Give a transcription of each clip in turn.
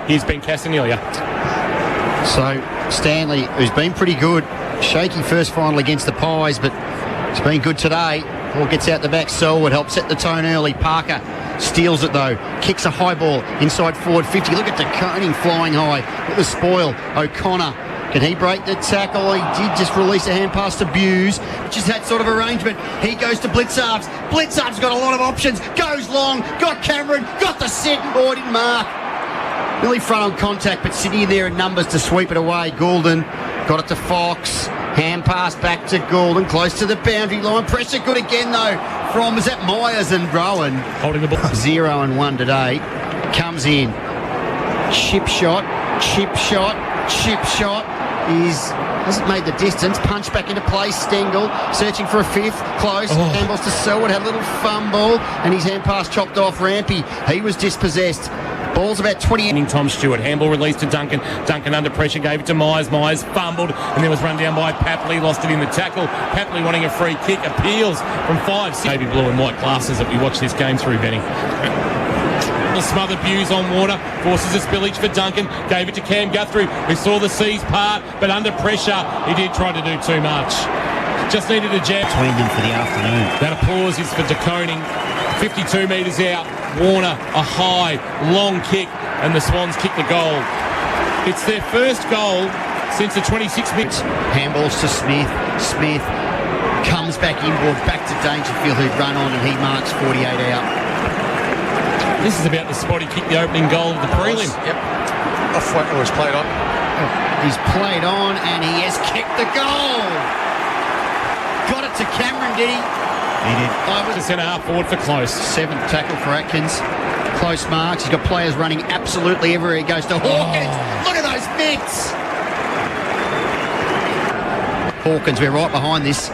Here's Ben Casanilia. So Stanley, who's been pretty good, shaky first final against the Pies, but it's been good today. Ball gets out the back. Selwood helps set the tone early. Parker steals it though. Kicks a high ball inside forward 50. Look at De Koning flying high with the spoil. O'Connor. Can he break the tackle? He did just release a hand pass to Buse, which is that sort of arrangement. He goes to Blitzarves. Blitzarves got a lot of options. Goes long. Got Cameron. Got the sit. Oh, didn't mark. Nearly front on contact, but Sydney there in numbers to sweep it away. Goulden got it to Fox. Hand pass back to Goulden, close to the boundary line. Pressure good again though from, is that Myers and Rowan? Holding the ball. 0-1 today. Comes in. Chip shot. Hasn't made the distance. Punch back into place. Stengel searching for a fifth. Close. Handballs to Selwood. Had a little fumble. And his hand pass chopped off Rampy. He was dispossessed. Ball's about 20. Tom Stewart. Handball released to Duncan. Duncan under pressure gave it to Myers. Myers fumbled and then was run down by Papley. Lost it in the tackle. Papley wanting a free kick. Appeals from 5. Navy blue and white glasses that we watch this game through, Benny. Smothered Buse on Warner, forces a spillage for Duncan, gave it to Cam Guthrie. We saw the seas part, but under pressure, he did try to do too much. Just needed a jab. Between them for the afternoon. That applause is for De Koning. 52 metres out. Warner, a high, long kick, and the Swans kick the goal. It's their first goal since the 26 minutes. Handballs to Smith. Smith comes back inboard, back to Dangerfield, who'd run on, and he marks 48 out. This is about the spot he kicked the opening goal of the prelim. Yep. It was played on. He's played on and he has kicked the goal. Got it to Cameron, did he? He did. The centre half forward for Close. 7th tackle for Atkins. Close marks. He's got players running absolutely everywhere he goes to. Hawkins, look at those mitts. Hawkins, we're right behind this.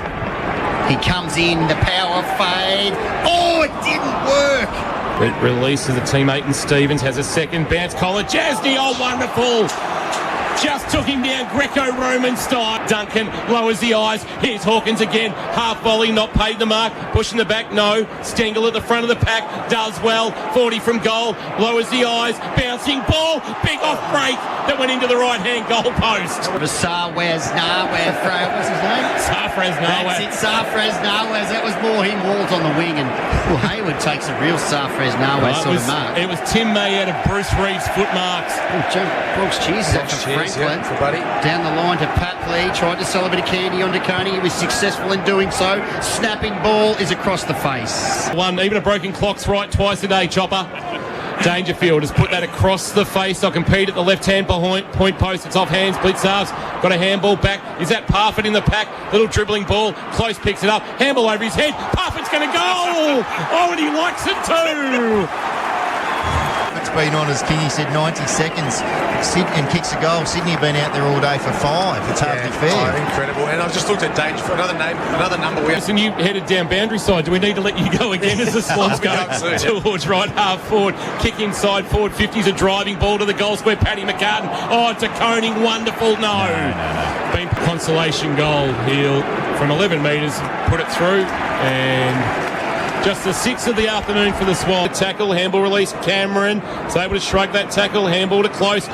He comes in, the power fade. Oh, it didn't work. It releases a teammate and Stevens has a second bounce. Colin Jasny, oh wonderful! Just took him down Greco-Roman style. Duncan lowers the eyes. Here's Hawkins again. Half volley, not paid the mark. Pushing the back, no. Stengel at the front of the pack. Does well. 40 from goal. Lowers the eyes. Bouncing ball. Big off break that went into the right-hand goal post. What's his name? Safraz Nawaz. That's it, Safraz Nawaz. That was more him, Walls on the wing. And Hayward takes a real Safraz Nawaz sort of mark. It was Tim May out of Bruce Reeves' foot marks. Brooks cheers that for Franklin. For Buddy. Down the line to Papley. Tried to sell a bit of candy on De Koning. He was successful in doing so. Snapping ball is across the face. Even a broken clock's right twice a day, Chopper. Dangerfield has put that across the face. They'll compete at the left-hand point post. It's off hands. Blitzarves got a handball back. Is that Parfitt in the pack? Little dribbling ball. Close picks it up. Handball over his head. Parfitt's going to go. Oh, and he likes it too. It's been on, as Kingy said, 90 seconds and kicks a goal. Sydney have been out there all day for 5. It's hardly fair. Oh, incredible. And I've just looked at Dangerfield. Another number. Listen, you headed down boundary side. Do we need to let you go again as the Swans go towards right half forward? Kick inside forward 50s, a driving ball to the goal square. Paddy McCartan. Oh, De Koning, wonderful. No. Been consolation goal. He'll, from 11 metres, put it through and... Just the 6th of the afternoon for the Swans. Tackle, handball release, Cameron is able to shrug that tackle, handball to Close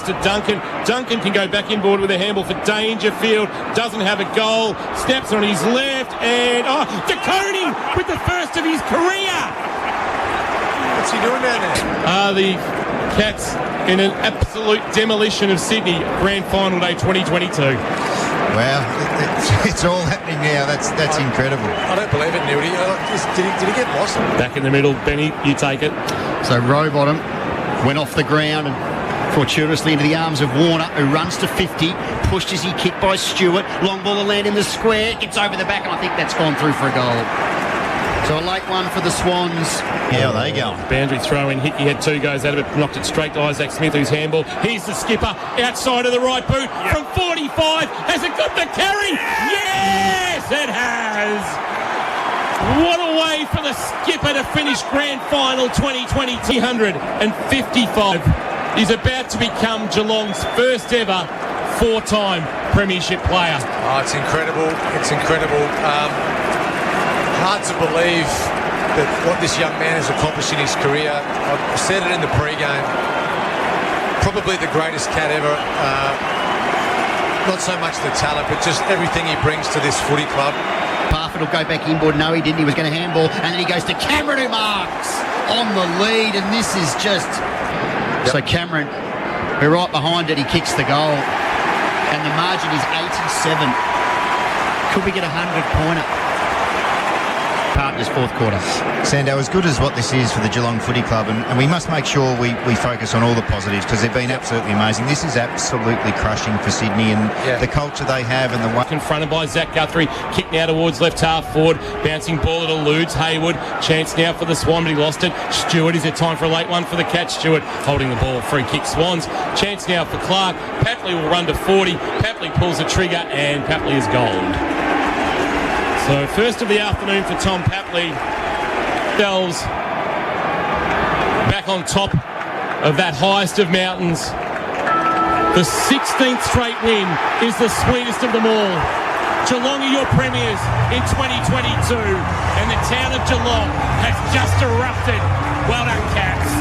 to Duncan. Duncan can go back inboard with a handball for Dangerfield, doesn't have a goal, snaps on his left, and De Koning with the first of his career. What's he doing down there? The Cats in an absolute demolition of Sydney, Grand Final Day 2022. Wow, it's all happening now. That's incredible. I don't believe it, Nildy. Did he get lost? Back in the middle, Benny, you take it. So Rowbottom went off the ground and fortuitously into the arms of Warner, who runs to 50, pushed as he kicked by Stewart. Long ball to land in the square, gets over the back, and I think that's gone through for a goal. So a late one for the Swans. How are they going? Boundary throw in. Hickey had 2 goes out of it, knocked it straight to Isaac Smith, who's handball. Here's the skipper outside of the right boot from 45. Has it got the carry? Yes, it has. What a way for the skipper to finish Grand Final 2020. 355 is about to become Geelong's first ever 4-time premiership player. Oh, it's incredible. It's incredible. Hard to believe that what this young man has accomplished in his career. I said it in the pre-game. Probably Probably the greatest cat ever. Not so much the talent, but just everything he brings to this footy club. Parfitt will go back inboard. No, he didn't. He was going to handball. And then he goes to Cameron, who marks on the lead. And this is just... Yep. So Cameron, we're right behind it. He kicks the goal. And the margin is 87. Could we get a 100-pointer? Partners fourth quarter. Sando, as good as what this is for the Geelong Footy Club, and we must make sure we focus on all the positives because they've been absolutely amazing. This is absolutely crushing for Sydney and the culture they have and the way... Confronted by Zach Guthrie, kick now towards left half forward, bouncing ball, it eludes Hayward, chance now for the Swan, but he lost it. Stewart, is it time for a late one for the catch? Stewart holding the ball, free kick Swans, chance now for Clark. Papley will run to 40, Papley pulls the trigger and Papley is gold. So first of the afternoon for Tom Papley. Delves back on top of that highest of mountains. The 16th straight win is the sweetest of them all. Geelong are your premiers in 2022 and the town of Geelong has just erupted. Well done, Cats.